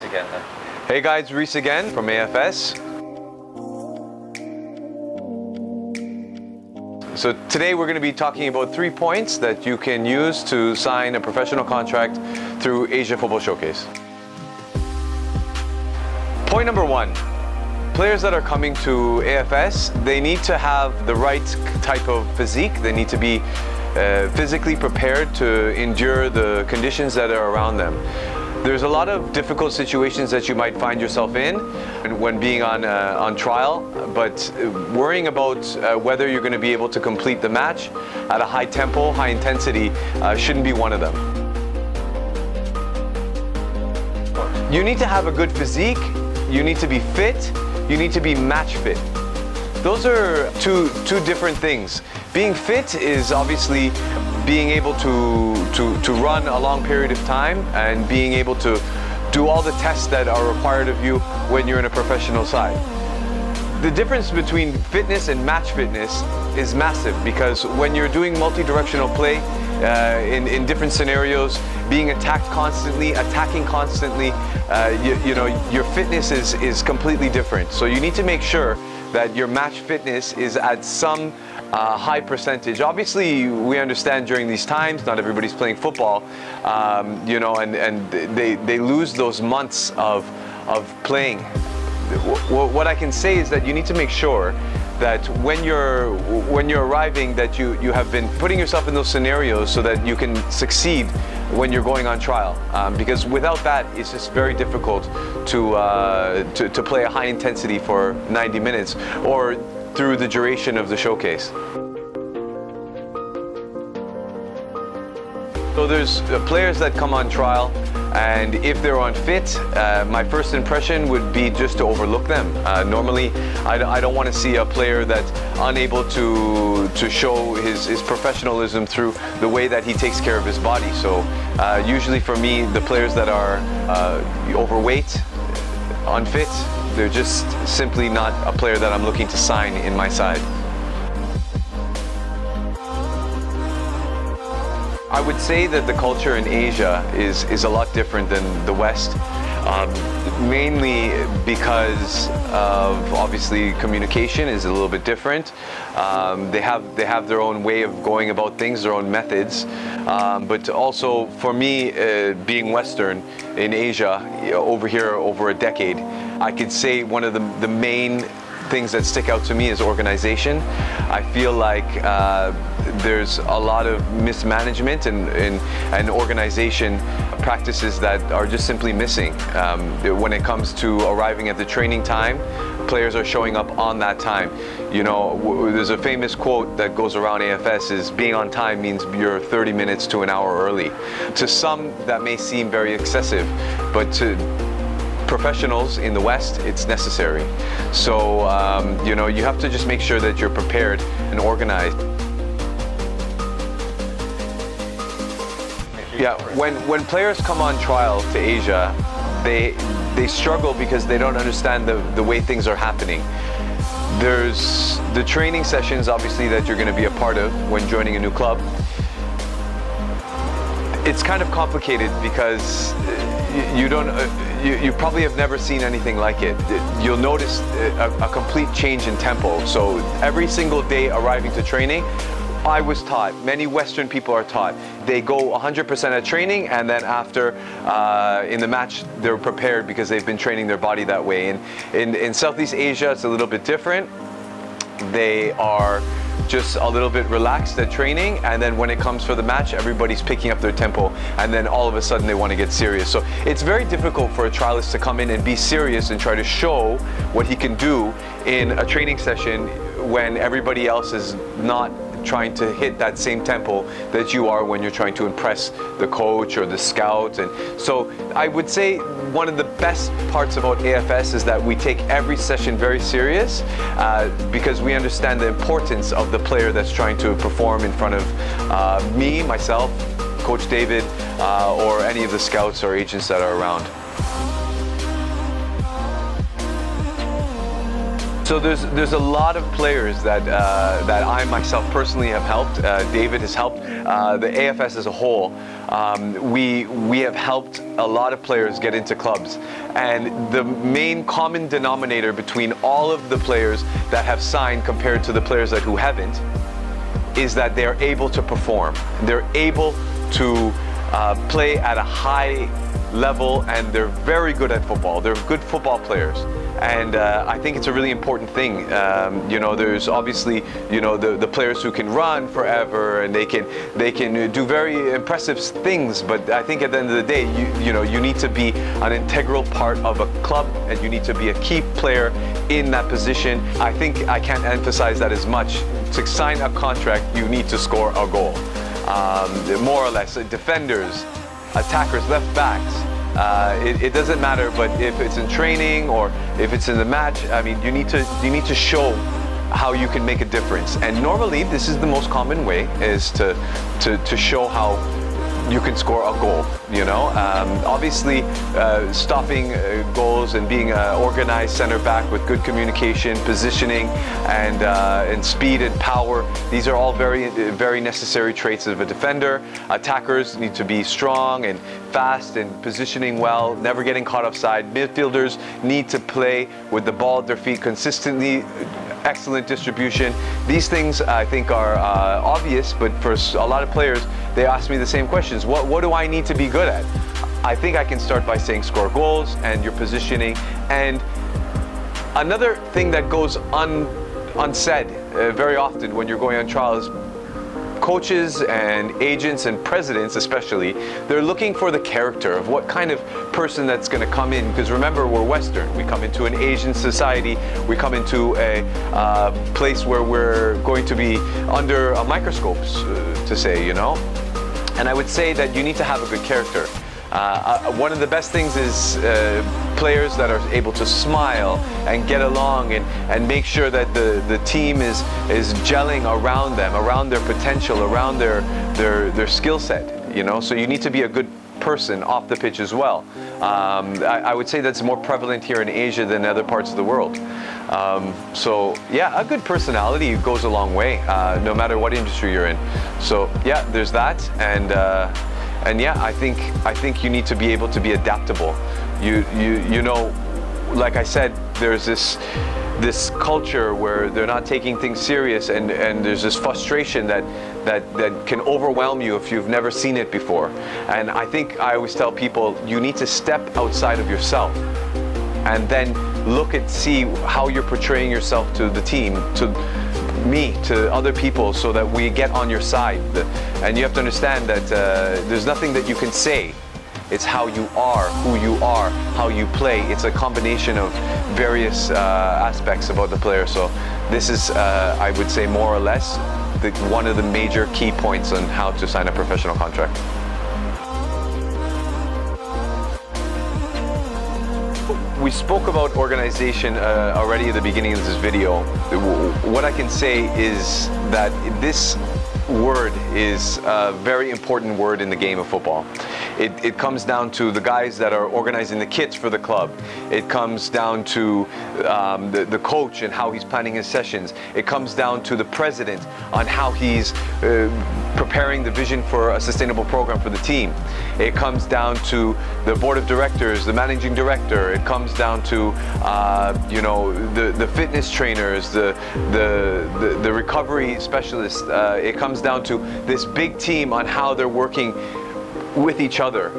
Again. Hey guys, Reese again from AFS. So today we're going to be talking about 3 points that you can use to sign a professional contract through Asia Football Showcase. Point number 1. Players that are coming to AFS, they need to have the right type of physique. They need to be physically prepared to endure the conditions that are around them. There's a lot of difficult situations that you might find yourself in when being on trial, but worrying about whether you're going to be able to complete the match at a high tempo, high intensity, shouldn't be one of them. You need to have a good physique, you need to be fit, you need to be match fit. Those are two different things. Being fit is obviously being able to run a long period of time and being able to do all the tests that are required of you when you're in a professional side. The difference between fitness and match fitness is massive, because when you're doing multi-directional play in different scenarios, being attacked constantly, attacking constantly, you know, your fitness is completely different. So you need to make sure that your match fitness is at some high percentage. Obviously, we understand during these times, not everybody's playing football, you know, and they lose those months of playing. What I can say is that you need to make sure that when you're arriving, that you have been putting yourself in those scenarios so that you can succeed when you're going on trial, because without that it's just very difficult to play a high intensity for 90 minutes or through the duration of the showcase. So there's players that come on trial, and if they're unfit, my first impression would be just to overlook them. Normally, I don't want to see a player that's unable to show his professionalism through the way that he takes care of his body. So usually for me, the players that are overweight, unfit, they're just simply not a player that I'm looking to sign in my side. I would say that the culture in Asia is a lot different than the West, mainly because of, obviously, communication is a little bit different. They have their own way of going about things, their own methods, but also for me, being Western in Asia, over here over a decade, I could say one of the main things that stick out to me is organization. I feel like there's a lot of mismanagement and organization practices that are just simply missing. When it comes to arriving at the training time, players are showing up on that time. You know, there's a famous quote that goes around AFS is being on time means you're 30 minutes to an hour early. To some, that may seem very excessive, but to professionals in the West, it's necessary. So, you know, you have to just make sure that you're prepared and organized. Yeah, when players come on trial to Asia, they struggle because they don't understand the way things are happening. There's the training sessions, obviously, that you're going to be a part of when joining a new club. It's kind of complicated because you probably have never seen anything like it. You'll notice a complete change in tempo. So every single day arriving to training, I was taught, many Western people are taught, they go 100% at training, and then after in the match they're prepared because they've been training their body that way. And in Southeast Asia it's a little bit different. They are just a little bit relaxed at training, and then when it comes for the match, everybody's picking up their tempo, and then all of a sudden they want to get serious. So it's very difficult for a trialist to come in and be serious and try to show what he can do in a training session when everybody else is not trying to hit that same tempo that you are when you're trying to impress the coach or the scout. And so I would say one of the best parts about AFS is that we take every session very serious because we understand the importance of the player that's trying to perform in front of me, myself, Coach David, or any of the scouts or agents that are around. So there's a lot of players that I myself personally have helped. David has helped. The AFS as a whole, we have helped a lot of players get into clubs. And the main common denominator between all of the players that have signed compared to the players who haven't is that they're able to perform. They're able to play at a high level, and they're very good at football. They're good football players. And I think it's a really important thing. You know, there's obviously, you know, the players who can run forever and they can do very impressive things. But I think at the end of the day, you know, you need to be an integral part of a club, and you need to be a key player in that position. I think I can't emphasize that as much. To sign a contract, you need to score a goal. More or less, defenders, attackers, left backs. It doesn't matter, but if it's in training or if it's in the match, I mean, you need to show how you can make a difference. And normally, this is the most common way, is to show how you can score a goal. You know, obviously, stopping goals and being an organized center back with good communication, positioning, and speed and power. These are all very necessary traits of a defender. Attackers need to be strong and fast and positioning well, never getting caught offside. Midfielders need to play with the ball at their feet consistently. Excellent distribution. These things I think are obvious, but for a lot of players, they ask me the same questions. What do I need to be good at? I think I can start by saying score goals and your positioning. And another thing that goes unsaid very often when you're going on trial is coaches and agents and presidents especially, they're looking for the character of what kind of person that's going to come in. Because remember, we're Western. We come into an Asian society. We come into a place where we're going to be under a microscope, to say, you know. And I would say that you need to have a good character. One of the best things is players that are able to smile and get along and make sure that the team is gelling around them, around their potential, around their skill set. You know, so you need to be a good person off the pitch as well. I would say that's more prevalent here in Asia than other parts of the world. So yeah, a good personality goes a long way, no matter what industry you're in. So yeah, there's that. And yeah, I think you need to be able to be adaptable. You know, like I said, there's this culture where they're not taking things serious, and there's this frustration that can overwhelm you if you've never seen it before. And I think I always tell people, you need to step outside of yourself and then see how you're portraying yourself to the team, to me, to other people, so that we get on your side. And you have to understand that there's nothing that you can say. It's how you are, who you are, how you play. It's a combination of various aspects about the player. So this is, I would say, more or less one of the major key points on how to sign a professional contract. We spoke about organization already at the beginning of this video. What I can say is that this word is a very important word in the game of football. It comes down to the guys that are organizing the kits for the club. It comes down to the coach and how he's planning his sessions. It comes down to the president on how he's preparing the vision for a sustainable program for the team. It comes down to the board of directors, the managing director. It comes down to you know, the fitness trainers, the recovery specialists. It comes down to this big team on how they're working with each other.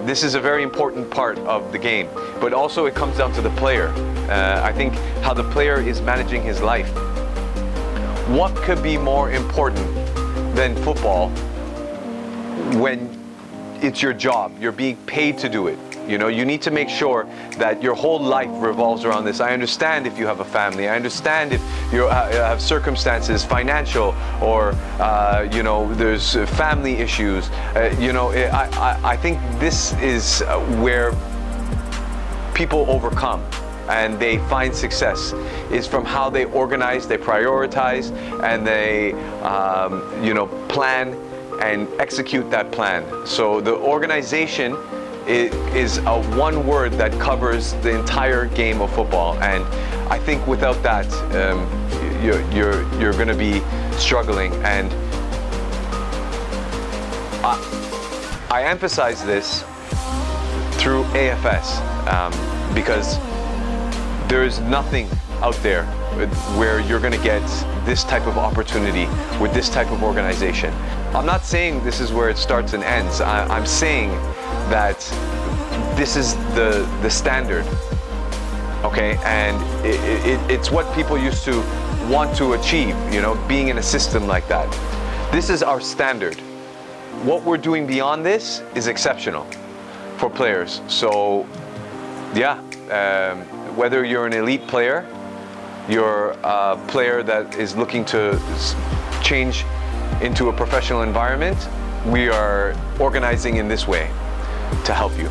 This is a very important part of the game, but also it comes down to the player. I think how the player is managing his life. What could be more important than football when it's your job? You're being paid to do it. You know, you need to make sure that your whole life revolves around this. I understand if you have a family. I understand if you have circumstances, financial, or you know, there's family issues. You know, I think this is where people overcome and they find success, is from how they organize, they prioritize, and they you know, plan and execute that plan. So the organization is a one word that covers the entire game of football. And I think without that, you're going to be struggling. And I emphasize this through AFS because there is nothing out there where you're going to get this type of opportunity with this type of organization. I'm not saying this is where it starts and ends. I'm saying that this is the standard, okay? And it's what people used to want to achieve, you know, being in a system like that. This is our standard. What we're doing beyond this is exceptional for players. So, yeah, whether you're an elite player, you're a player that is looking to change into a professional environment, we are organizing in this way to help you.